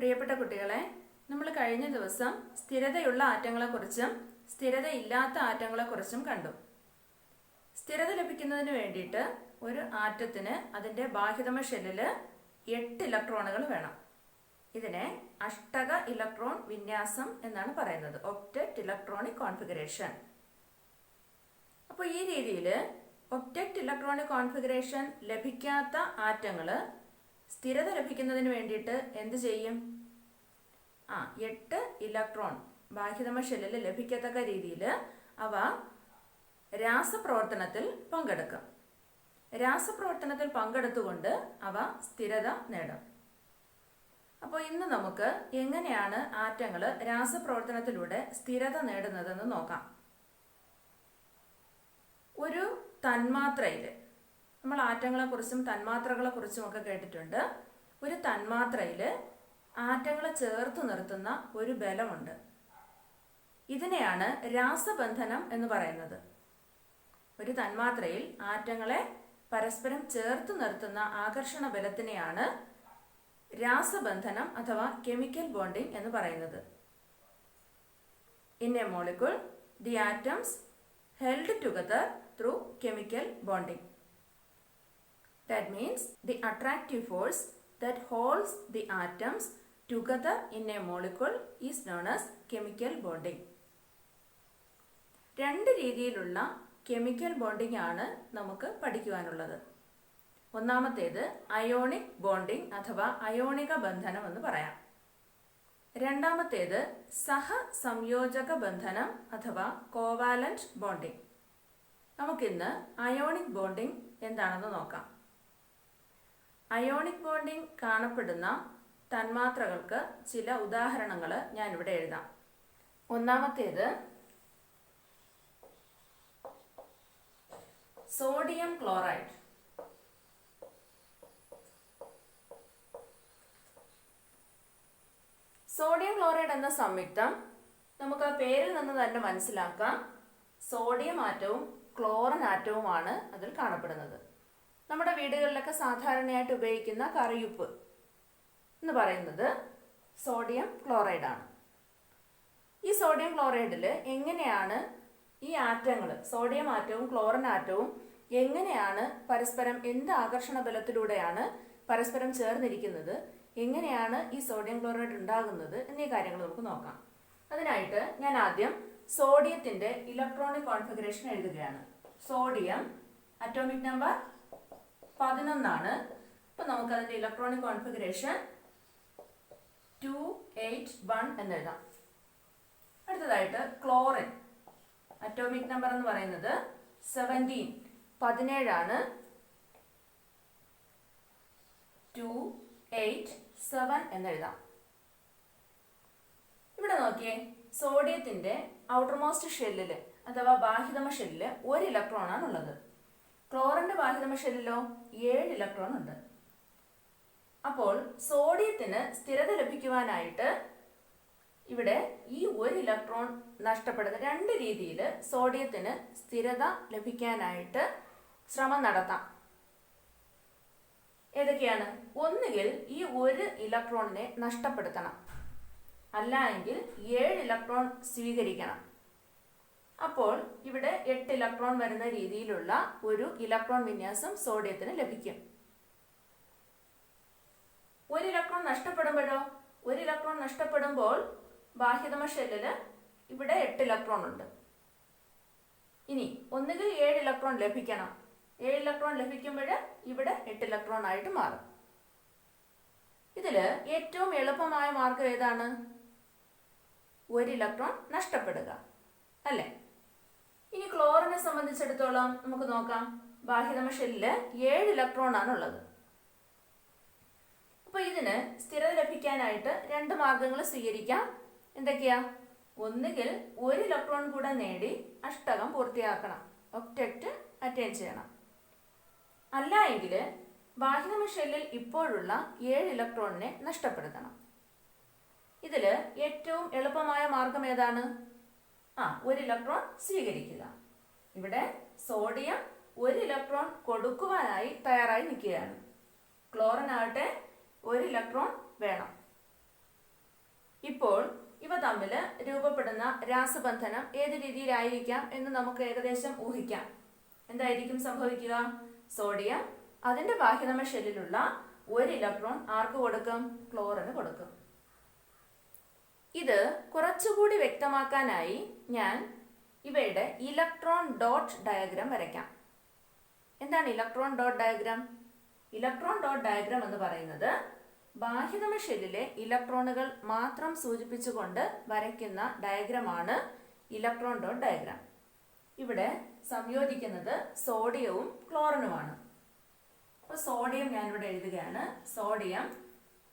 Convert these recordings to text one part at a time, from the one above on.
പ്രിയപ്പെട്ട കുട്ടികളെ, നമ്മൾ കഴിഞ്ഞ ദിവസം സ്ഥിരതയുള്ള ആറ്റങ്ങളെക്കുറിച്ചും സ്ഥിരതയില്ലാത്ത ആറ്റങ്ങളെക്കുറിച്ചും കണ്ടു. സ്ഥിരത ലഭിക്കുന്നതിന് വേണ്ടിയിട്ട് ഒരു ആറ്റത്തിന് അതിൻ്റെ ബാഹ്യതമ ഷെല്ലിൽ 8 ഇലക്ട്രോണുകൾ വേണം. ഇതിനെ അഷ്ടക ഇലക്ട്രോൺ വിന്യാസം എന്നാണ് പറയുന്നത്, ഒക്ടറ്റ് ഇലക്ട്രോണിക് കോൺഫിഗറേഷൻ. അപ്പോൾ ഈ രീതിയിൽ ഒക്ടറ്റ് ഇലക്ട്രോണിക് കോൺഫിഗറേഷൻ ലഭിക്കാത്ത ആറ്റങ്ങൾ സ്ഥിരത ലഭിക്കുന്നതിന് വേണ്ടിയിട്ട് എന്ത് ചെയ്യും? 8 ഇലക്ട്രോൺ ബാഹ്യതമ ഷെല്ലിൽ ലഭിക്കത്തക്ക രീതിയിൽ അവ രാസപ്രവർത്തനത്തിൽ പങ്കെടുക്കും. രാസപ്രവർത്തനത്തിൽ പങ്കെടുത്തുകൊണ്ട് അവ സ്ഥിരത നേടും. അപ്പോൾ ഇന്ന് നമുക്ക് എങ്ങനെയാണ് ആറ്റങ്ങൾ രാസപ്രവർത്തനത്തിലൂടെ സ്ഥിരത നേടുന്നതെന്ന് നോക്കാം. ഒരു തന്മാത്രയിൽ, നമ്മൾ ആറ്റങ്ങളെക്കുറിച്ചും തന്മാത്രകളെക്കുറിച്ചും ഒക്കെ കേട്ടിട്ടുണ്ട്. ഒരു തന്മാത്രയിൽ ആറ്റങ്ങളെ ചേർത്ത് നിർത്തുന്ന ഒരു ബലമുണ്ട്. ഇതിനെയാണ് രാസബന്ധനം എന്ന് പറയുന്നത്. ഒരു തന്മാത്രയിൽ ആറ്റങ്ങളെ പരസ്പരം ചേർത്ത് നിർത്തുന്ന ആകർഷണ ബലത്തിനെയാണ് രാസബന്ധനം അഥവാ കെമിക്കൽ ബോണ്ടിങ് എന്ന് പറയുന്നത്. In A molecule the atoms held together through chemical bonding. That means the attractive force that holds the atoms together in a molecule is known as chemical bonding. രണ്ട് രീതിയിലുള്ള കെമിക്കൽ ബോണ്ടിങ് ആണ് നമുക്ക് പഠിക്കുവാനുള്ളത്. ഒന്നാമത്തേത് ionic bonding അഥവാ അയോണിക ബന്ധനം എന്ന് പറയാം. രണ്ടാമത്തേത് സഹസംയോജക ബന്ധനം അഥവാ കോവാലന്റ് ബോണ്ടിങ്. നമുക്കിന്ന് അയോണിക് ബോണ്ടിങ് എന്താണെന്ന് നോക്കാം. അയോണിക് ബോണ്ടിങ് കാണപ്പെടുന്ന തന്മാത്രകൾക്ക് ചില ഉദാഹരണങ്ങൾ ഞാനിവിടെ എഴുതാം. ഒന്നാമത്തേത് സോഡിയം ക്ലോറൈഡ്. സോഡിയം ക്ലോറൈഡ് എന്ന സംയുക്തം നമുക്ക് ആ പേരിൽ നിന്ന് തന്നെ മനസ്സിലാക്കാം. സോഡിയം ആറ്റവും ക്ലോറിൻ ആറ്റവുമാണ് അതിൽ കാണപ്പെടുന്നത്. നമ്മുടെ വീടുകളിലൊക്കെ സാധാരണയായിട്ട് ഉപയോഗിക്കുന്ന കറിയുപ്പ് എന്ന് പറയുന്നത് സോഡിയം ക്ലോറൈഡ് ആണ്. ഈ സോഡിയം ക്ലോറൈഡിൽ എങ്ങനെയാണ് ഈ ആറ്റങ്ങൾ, സോഡിയം ആറ്റവും ക്ലോറിൻ ആറ്റവും എങ്ങനെയാണ് പരസ്പരം എന്ത് ആകർഷണ ബലത്തിലൂടെയാണ് പരസ്പരം ചേർന്നിരിക്കുന്നത്, എങ്ങനെയാണ് ഈ സോഡിയം ക്ലോറൈഡ് ഉണ്ടാകുന്നത് എന്നീ കാര്യങ്ങൾ നമുക്ക് നോക്കാം. അതിനായിട്ട് ഞാൻ ആദ്യം സോഡിയത്തിന്റെ ഇലക്ട്രോണിക് കോൺഫിഗറേഷൻ എഴുതുകയാണ്. സോഡിയം അറ്റോമിക് നമ്പർ 11 ആണ്. അപ്പൊ നമുക്ക് അതിന്റെ ഇലക്ട്രോണിക് കോൺഫിഗറേഷൻ 281 എന്ന് എഴുതാം. അടുത്തതായിട്ട് ക്ലോറിൻ അറ്റോമിക് നമ്പർ എന്ന് പറയുന്നത് 17 ആണ്. 287 എന്ന് എഴുതാം. ഇവിടെ നോക്കിയേ, സോഡിയത്തിന്റെ ഔട്ടർമോസ്റ്റ് ഷെല്ലില് അഥവാ ബാഹ്യതമ ഷെല്ലില് 1 ഇലക്ട്രോൺ ആണ് ഉള്ളത്. ക്ലോറിന്റെ ബാഹ്യതമ ഷെല്ലിലോ 7 ഇലക്ട്രോൺ ഉണ്ട്. അപ്പോൾ സോഡിയത്തിന് സ്ഥിരത ലഭിക്കുവാനായിട്ട് ഇവിടെ ഈ 1 ഇലക്ട്രോൺ നഷ്ടപ്പെടുന്ന രണ്ട് രീതിയിൽ സോഡിയത്തിന് സ്ഥിരത ലഭിക്കാനായിട്ട് ശ്രമം നടത്താം. ഏതൊക്കെയാണ്? ഒന്നുകിൽ ഈ 1 ഇലക്ട്രോണിനെ നഷ്ടപ്പെടുത്തണം, അല്ല എങ്കിൽ 7 ഇലക്ട്രോൺ സ്വീകരിക്കണം. അപ്പോൾ ഇവിടെ 8 ഇലക്ട്രോൺ വരുന്ന രീതിയിലുള്ള ഒരു ഇലക്ട്രോൺ വിന്യാസം സോഡിയത്തിന് ലഭിക്കും. 1 ഇലക്ട്രോൺ നഷ്ടപ്പെടുമ്പോഴോ? 1 ഇലക്ട്രോൺ നഷ്ടപ്പെടുമ്പോൾ ബാഹ്യതമ ഷെല്ലില് ഇവിടെ 8 ഇലക്ട്രോൺ ഉണ്ട്. ഇനി ഒന്നുകിൽ 7 ഇലക്ട്രോൺ ലഭിക്കണം. 7 ഇലക്ട്രോൺ ലഭിക്കുമ്പോൾ ഇവിടെ 8 ഇലക്ട്രോൺ ആയിട്ട് മാറും. ഇതില് ഏറ്റവും എളുപ്പമായ മാർഗം ഏതാണ്? 1 ഇലക്ട്രോൺ നഷ്ടപ്പെടുക, അല്ലേ? ഇനി ക്ലോറിനെ സംബന്ധിച്ചിടത്തോളം നമുക്ക് നോക്കാം. ബാഹ്യതമ ഷെല്ലില് 7 ഇലക്ട്രോൺ ആണ് ഉള്ളത്. അപ്പൊ ഇതിന് സ്ഥിരത ലഭിക്കാനായിട്ട് 2 മാർഗങ്ങൾ സ്വീകരിക്കാം. എന്തൊക്കെയാ? ഒന്നുകിൽ 1 ഇലക്ട്രോൺ കൂടെ നേടി അഷ്ടകം പൂർത്തിയാക്കണം, ഒക്ടറ്റ് അറ്റൈൻ ചെയ്യണം. അല്ല എങ്കിൽ ബാഹ്യതമ ഷെല്ലിൽ ഇപ്പോഴുള്ള 7 ഇലക്ട്രോണിനെ നഷ്ടപ്പെടുത്തണം. ഇതില് ഏറ്റവും എളുപ്പമായ മാർഗം ഏതാണ്? 1 ഇലക്ട്രോൺ സ്വീകരിക്കുക. ഇവിടെ സോഡിയം 1 ഇലക്ട്രോൺ കൊടുക്കുവാനായി തയ്യാറായി നിൽക്കുകയാണ്. ക്ലോറിൻ ആകട്ടെ 1 ഇലക്ട്രോൺ വേണം. ഇപ്പോൾ ഇവ തമ്മിൽ രൂപപ്പെടുന്ന രാസബന്ധനം ഏത് രീതിയിലായിരിക്കാം എന്ന് നമുക്ക് ഏകദേശം ഊഹിക്കാം. എന്തായിരിക്കും സംഭവിക്കുക? സോഡിയം അതിന്റെ ബാഹ്യതമ ഷെല്ലിലുള്ള ഒരു ഇലക്ട്രോൺ ആർക്ക് കൊടുക്കും? ക്ലോറിന് കൊടുക്കും. ഇത് കുറച്ചുകൂടി വ്യക്തമാക്കാനായി ഞാൻ ഇവയുടെ ഇലക്ട്രോൺ ഡോട്ട് ഡയഗ്രാം വരയ്ക്കാം. എന്താണ് electron dot diagram? Electron dot diagram എന്ന് പറയുന്നത് ബാഹ്യതമ ഷെല്ലിലെ ഇലക്ട്രോണുകൾ മാത്രം സൂചിപ്പിച്ചുകൊണ്ട് വരയ്ക്കുന്ന ഡയഗ്രമാണ് ഇലക്ട്രോൺ ഡോട്ട് ഡയഗ്രാം. ഇവിടെ സംയോജിക്കുന്നത് സോഡിയവും ക്ലോറിനുമാണ്. അപ്പോൾ സോഡിയം ഞാനിവിടെ എഴുതുകയാണ്. സോഡിയം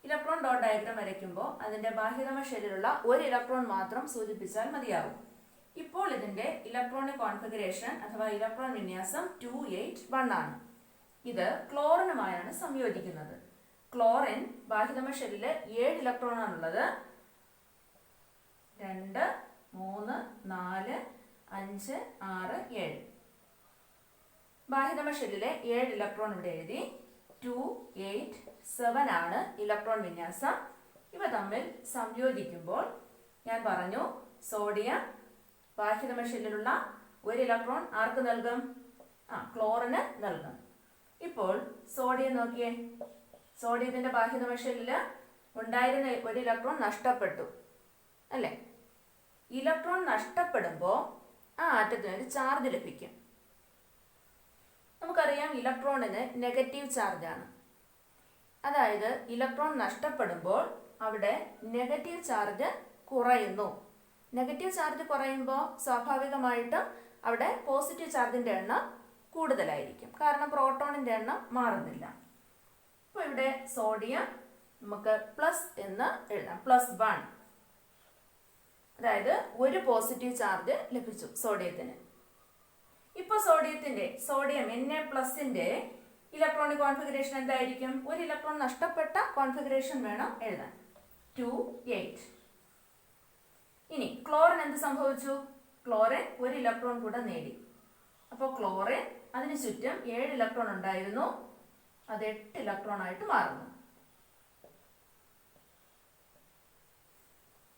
ഇലക്ട്രോൺ ഡോട്ട് ഡയഗ്രാം വരയ്ക്കുമ്പോൾ അതിന്റെ ബാഹ്യതമ ഷെല്ലിലുള്ള ഒരു ഇലക്ട്രോൺ മാത്രം സൂചിപ്പിച്ചാൽ മതിയാവും. ഇപ്പോൾ ഇതിന്റെ ഇലക്ട്രോണിക് കോൺഫിഗറേഷൻ അഥവാ ഇലക്ട്രോൺ വിന്യാസം 281 ആണ്. ഇത് ക്ലോറിനുമായാണ് സംയോജിക്കുന്നത്. ക്ലോറിൻ ബാഹ്യതമ ഷെല്ലില് 7 ഇലക്ട്രോൺ ആണുള്ളത്. 2, 3, 4, 5, 6, 7. ബാഹ്യതമ ഷെല്ലിലെ 7 ഇലക്ട്രോൺ ഇവിടെ എഴുതി. 2, 8, 7 ആണ് ഇലക്ട്രോൺ വിന്യാസം. ഇവ തമ്മിൽ സംയോജിക്കുമ്പോൾ ഞാൻ പറഞ്ഞു സോഡിയം ബാഹ്യതമ ഷെല്ലിലുള്ള ഒരു ഇലക്ട്രോൺ ആർക്ക് നൽകും? ക്ലോറിന് നൽകും. ഇപ്പോൾ സോഡിയം നോക്കിയേ. സോഡിയത്തിന്റെ ബാഹ്യതമ ഷെല്ലില് ഉണ്ടായിരുന്ന ഒരു ഇലക്ട്രോൺ നഷ്ടപ്പെട്ടു അല്ലേ? ഇലക്ട്രോൺ നഷ്ടപ്പെടുമ്പോൾ ആ ആറ്റത്തിന് ഒരു ചാർജ് ലഭിക്കും. നമുക്കറിയാം ഇലക്ട്രോണിന് നെഗറ്റീവ് ചാർജാണ്. അതായത് ഇലക്ട്രോൺ നഷ്ടപ്പെടുമ്പോൾ അവിടെ നെഗറ്റീവ് ചാർജ് കുറയുന്നു. നെഗറ്റീവ് ചാർജ് കുറയുമ്പോൾ സ്വാഭാവികമായിട്ടും അവിടെ പോസിറ്റീവ് ചാർജിന്റെ എണ്ണം കൂടുതലായിരിക്കും. കാരണം പ്രോട്ടോണിന്റെ എണ്ണം മാറുന്നില്ല. അപ്പോൾ ഇവിടെ സോഡിയം നമുക്ക് പ്ലസ് എന്ന് എഴുതാം. +1. അതായത് ഒരു പോസിറ്റീവ് ചാർജ് ലഭിച്ചു സോഡിയത്തിന്. ഇപ്പൊ സോഡിയം Na+ന്റെ ഇലക്ട്രോണിക് കോൺഫിഗറേഷൻ എന്തായിരിക്കും? ഒരു ഇലക്ട്രോൺ നഷ്ടപ്പെട്ട കോൺഫിഗറേഷൻ വേണം എഴുതാൻ. 2, 8. ഇനി ക്ലോറിൻ എന്ത് സംഭവിച്ചു? ക്ലോറിൻ ഒരു ഇലക്ട്രോൺ കൂടെ നേടി. അപ്പോൾ ക്ലോറിൻ അതിന് ചുറ്റും 7 ഇലക്ട്രോൺ ഉണ്ടായിരുന്നു. അത് 8 ഇലക്ട്രോൺ ആയിട്ട് മാറുന്നു.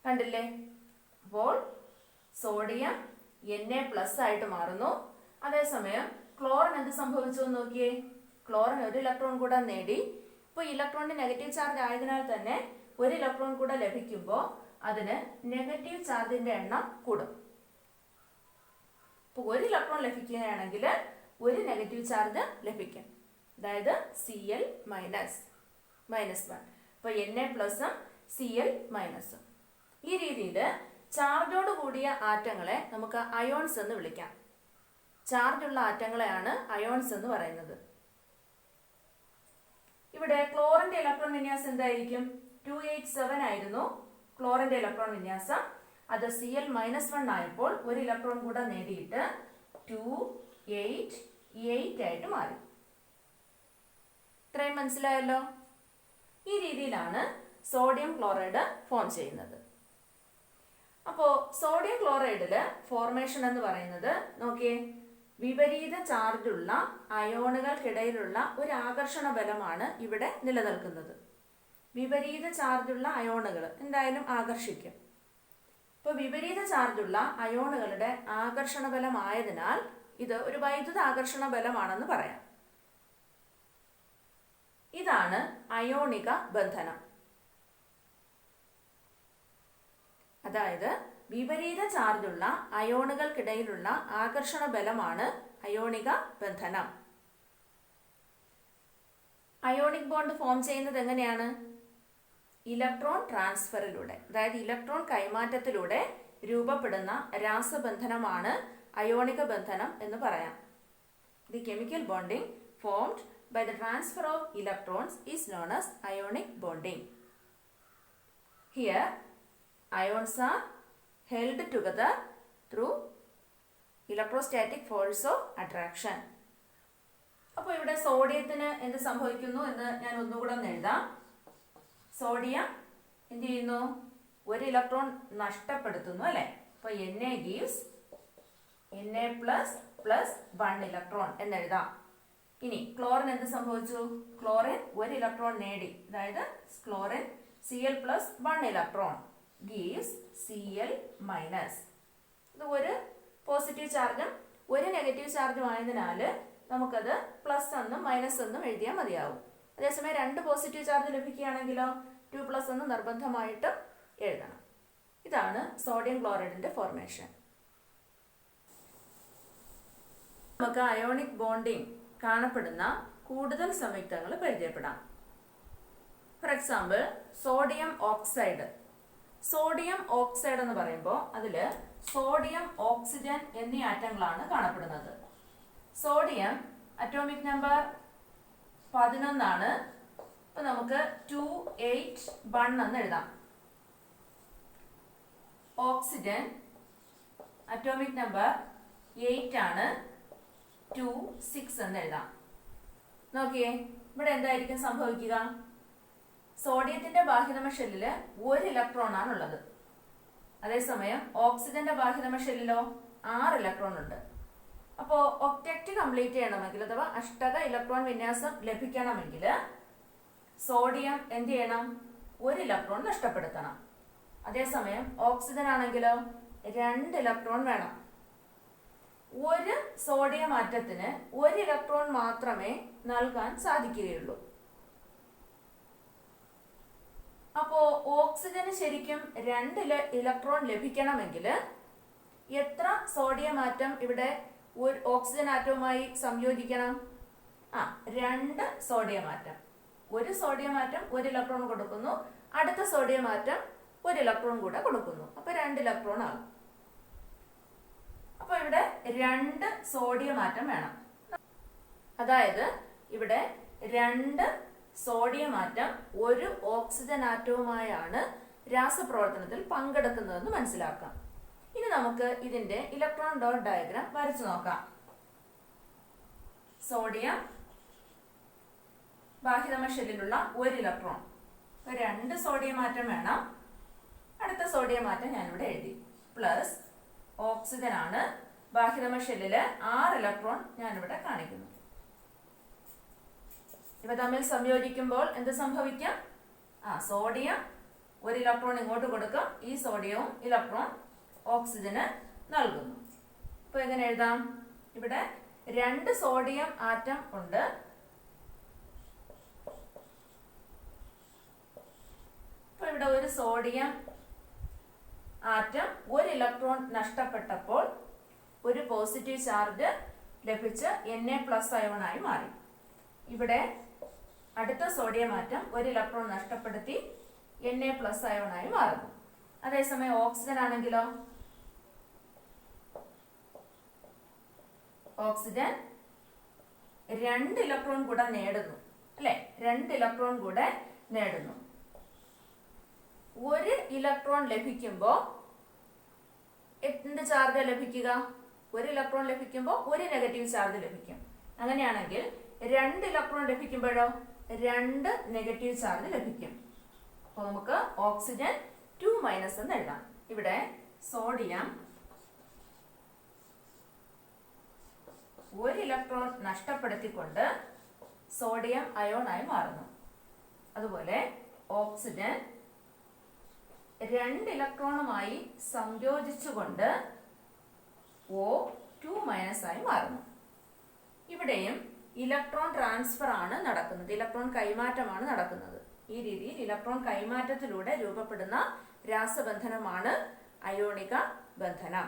കണ്ടില്ലേ? അപ്പോൾ സോഡിയം Na+ ആയിട്ട് മാറുന്നു. അതേസമയം ക്ലോറിൻ എന്ത് സംഭവിച്ചു എന്ന് നോക്കിയേ. ക്ലോറിൻ ഒരു ഇലക്ട്രോൺ കൂടെ നേടി. ഇപ്പോൾ ഇലക്ട്രോണിന് നെഗറ്റീവ് ചാർജ് ആയതിനാൽ തന്നെ ഒരു ഇലക്ട്രോൺ കൂടെ ലഭിക്കുമ്പോൾ അതിന് നെഗറ്റീവ് ചാർജിന്റെ എണ്ണം കൂടും. ഇപ്പോൾ ഒരു ഇലക്ട്രോൺ ലഭിക്കുകയാണെങ്കിൽ ഒരു നെഗറ്റീവ് ചാർജ് ലഭിക്കും. അതായത് Cl- -1. ഇപ്പോൾ Na+ഉം Cl-ഉം. ഈ രീതിയിൽ ചാർജോട് കൂടിയ ആറ്റങ്ങളെ നമുക്ക് അയോൺസ് എന്ന് വിളിക്കാം. ചാർജുള്ള ആറ്റങ്ങളെയാണ് അയോൺസ് എന്ന് പറയുന്നത്. ഇവിടെ ക്ലോറിന്റെ ഇലക്ട്രോൺ വിന്യാസം എന്തായിരിക്കും? 287 ആയിരുന്നു ക്ലോറിന്റെ ഇലക്ട്രോൺ വിന്യാസം. അത് Cl-1 ആയപ്പോൾ ഒരു ഇലക്ട്രോൺ കൂടെ നേടിയിട്ട് 288 ആയിട്ട് മാറി. ഇത്രയും മനസ്സിലായല്ലോ? ഈ രീതിയിലാണ് സോഡിയം ക്ലോറൈഡ് ഫോം ചെയ്യുന്നത്. അപ്പോൾ സോഡിയം ക്ലോറൈഡില് ഫോർമേഷൻ എന്ന് പറയുന്നത് നോക്കിയേ, വിപരീത ചാർജുള്ള അയോണുകൾക്കിടയിലുള്ള ഒരു ആകർഷണ ബലമാണ് ഇവിടെ നിലനിൽക്കുന്നത്. വിപരീത ചാർജുള്ള അയോണുകൾ എന്തായാലും ആകർഷിക്കും. ഇപ്പോൾ വിപരീത ചാർജുള്ള അയോണുകളുടെ ആകർഷണ ബലമായതിനാൽ ഇത് ഒരു വൈദ്യുത ആകർഷണ ബലമാണെന്ന് പറയാം. ഇതാണ് അയോണിക ബന്ധനം. അതായത് വിപരീത ചാർജുള്ള അയോണുകൾക്കിടയിലുള്ള ആകർഷണ ബലമാണ് അയോണിക ബന്ധനം. അയോണിക് ബോണ്ട് ഫോം ചെയ്യുന്നത് എങ്ങനെയാണ്? ഇലക്ട്രോൺ ട്രാൻസ്ഫറിലൂടെ, അതായത് ഇലക്ട്രോൺ കൈമാറ്റത്തിലൂടെ രൂപപ്പെടുന്ന രാസബന്ധനമാണ് അയോണിക ബന്ധനം എന്ന് പറയാം. The chemical bonding formed by the transfer of electrons is known as ionic bonding. Here, ions are held together through electrostatic force of attraction. അപ്പോൾ ഇവിടെ സോഡിയത്തിന് എന്ത് സംഭവിക്കുന്നു എന്ന് ഞാൻ ഒന്നുകൂടെ ഒന്ന് എഴുതാം. സോഡിയം എന്ത് ചെയ്യുന്നു? ഒരു ഇലക്ട്രോൺ നഷ്ടപ്പെടുത്തുന്നു അല്ലെ? അപ്പോൾ Na gives Na++1 ഇലക്ട്രോൺ എന്നെഴുതാം. ഇനി ക്ലോറിൻ എന്ത് സംഭവിച്ചു? ക്ലോറിൻ ഒരു ഇലക്ട്രോൺ നേടി. അതായത് chlorine Cl+1 electron gives Cl minus. ഇത് ഒരു പോസിറ്റീവ് ചാർജും ഒരു നെഗറ്റീവ് ചാർജും ആയതിനാൽ നമുക്കത് പ്ലസ് എന്നും മൈനസ് എന്നും എഴുതിയാൽ മതിയാവും. അതേസമയം രണ്ട് പോസിറ്റീവ് ചാർജ് ലഭിക്കുകയാണെങ്കിലോ 2+ എന്ന് നിർബന്ധമായിട്ടും എഴുതണം. ഇതാണ് സോഡിയം ക്ലോറൈഡിന്റെ ഫോർമേഷൻ. നമുക്ക് അയോണിക് ബോണ്ടിങ് കാണപ്പെടുന്ന കൂടുതൽ സംയുക്തങ്ങൾ പരിചയപ്പെടാം. For example sodium oxide. Sodium oxide എന്ന് പറയുമ്പോൾ അതിൽ സോഡിയം, ഓക്സിജൻ എന്നീ ആറ്റങ്ങളാണ് കാണപ്പെടുന്നത്. സോഡിയം അറ്റോമിക് നമ്പർ 11 ആണ്. അപ്പൊ നമുക്ക് 281 എന്ന് എഴുതാം. ഓക്സിജൻ അറ്റോമിക് നമ്പർ 8 ആണ്, 26 എന്ന് എഴുതാം. നോക്കിയേ, ഇവിടെ എന്തായിരിക്കും സംഭവിക്കുക? സോഡിയത്തിന്റെ ബാഹ്യതമ ഷെല്ലില് 1 ഇലക്ട്രോൺ ആണ് ഉള്ളത്. അതേസമയം ഓക്സിജന്റെ ബാഹ്യതമ ഷെല്ലിലോ 6 ഇലക്ട്രോൺ ഉണ്ട്. അപ്പോ ഒക്ടറ്റ് കംപ്ലീറ്റ് ചെയ്യണമെങ്കിൽ അഥവാ അഷ്ടക ഇലക്ട്രോൺ വിന്യാസം ലഭിക്കണമെങ്കിൽ സോഡിയം എന്ത് ചെയ്യണം? 1 ഇലക്ട്രോൺ നഷ്ടപ്പെടുത്തണം. അതേസമയം ഓക്സിജൻ ആണെങ്കിലോ 2 ഇലക്ട്രോൺ വേണം. ഒരു സോഡിയം ആറ്റത്തിന് 1 ഇലക്ട്രോൺ മാത്രമേ നൽകാൻ സാധിക്കുകയുള്ളൂ. അപ്പോ ഓക്സിജന് ശരിക്കും 2 ഇലക്ട്രോൺ ലഭിക്കണമെങ്കിൽ എത്ര സോഡിയം ആറ്റം ഇവിടെ ഒരു ഓക്സിജൻ ആറ്റവുമായി സംയോജിക്കണം? 2 sodium atom. ഒരു സോഡിയം ആറ്റം 1 ഇലക്ട്രോൺ കൊടുക്കുന്നു, അടുത്ത സോഡിയം ആറ്റം 1 ഇലക്ട്രോൺ കൂടെ കൊടുക്കുന്നു. അപ്പൊ 2 ഇലക്ട്രോൺ ആകും. അപ്പൊ ഇവിടെ 2 സോഡിയം ആറ്റം വേണം. അതായത് ഇവിടെ 2 സോഡിയം ആറ്റം ഒരു ഓക്സിജൻ ആറ്റവുമായാണ് രാസപ്രവർത്തനത്തിൽ പങ്കെടുക്കുന്നതെന്ന് മനസ്സിലാക്കാം. ഇനി നമുക്ക് ഇതിന്റെ ഇലക്ട്രോൺ ഡോട്ട് ഡയഗ്രാം വരച്ചു നോക്കാം. സോഡിയം ബാഹ്യതമ ഷെല്ലിലുള്ള 1 ഇലക്ട്രോൺ, 2 സോഡിയം ആറ്റം വേണം. അടുത്ത സോഡിയം ആറ്റം ഞാനിവിടെ എഴുതി. പ്ലസ് ഓക്സിജൻ ആണ്, ബാഹ്യതമ ഷെല്ലില് 6 ഇലക്ട്രോൺ ഞാനിവിടെ കാണിക്കുന്നു. ഇവ തമ്മിൽ സംയോജിക്കുമ്പോൾ എന്ത് സംഭവിക്കും? സോഡിയം 1 ഇലക്ട്രോൺ ഇങ്ങോട്ട് കൊടുക്കും, ഈ സോഡിയവും ഇലക്ട്രോൺ ഓക്സിജന് നൽകുന്നു. ഇപ്പൊ എങ്ങനെ എഴുതാം? ഇവിടെ 2 സോഡിയം ആറ്റം ഉണ്ട്. ഇപ്പൊ ഇവിടെ ഒരു സോഡിയം ആറ്റം 1 ഇലക്ട്രോൺ നഷ്ടപ്പെട്ടപ്പോൾ ഒരു പോസിറ്റീവ് ചാർജ് ലഭിച്ച് Na+ അയോണായി മാറി. ഇവിടെ അടുത്ത സോഡിയം ആറ്റം 1 ഇലക്ട്രോൺ നഷ്ടപ്പെടുത്തി Na+ അയോണായി മാറുന്നു. അതേസമയം ഓക്സിജൻ ആണെങ്കിലോ ഓക്സിജൻ 2 ഇലക്ട്രോൺ കൂടെ നേടുന്നു, അല്ലെ? 2 ഇലക്ട്രോൺ കൂടെ നേടുന്നു. 1 ഇലക്ട്രോൺ ലഭിക്കുമ്പോ എന്ത് ചാർജ് ലഭിക്കുക? 1 ഇലക്ട്രോൺ ലഭിക്കുമ്പോൾ 1 നെഗറ്റീവ് ചാർജ് ലഭിക്കും. അങ്ങനെയാണെങ്കിൽ 2 ഇലക്ട്രോൺ ലഭിക്കുമ്പോഴോ 2 നെഗറ്റീവ് ചാർജ് ലഭിക്കും. അപ്പൊ നമുക്ക് ഓക്സിജൻ 2- എന്ന് എഴുതാം. ഇവിടെ സോഡിയം 1 ഇലക്ട്രോൺ നഷ്ടപ്പെടുത്തിക്കൊണ്ട് സോഡിയം അയോണായി മാറുന്നു. അതുപോലെ ഓക്സിജൻ 2 ഇലക്ട്രോണുമായി സംയോജിച്ചുകൊണ്ട് O2- ആയി മാറുന്നു. ഇവിടെയും ഇലക്ട്രോൺ ട്രാൻസ്ഫർ ആണ് നടക്കുന്നത്, ഇലക്ട്രോൺ കൈമാറ്റമാണ് നടക്കുന്നത്. ഈ രീതിയിൽ ഇലക്ട്രോൺ കൈമാറ്റത്തിലൂടെ രൂപപ്പെടുന്ന രാസബന്ധനമാണ് അയോണിക ബന്ധനം.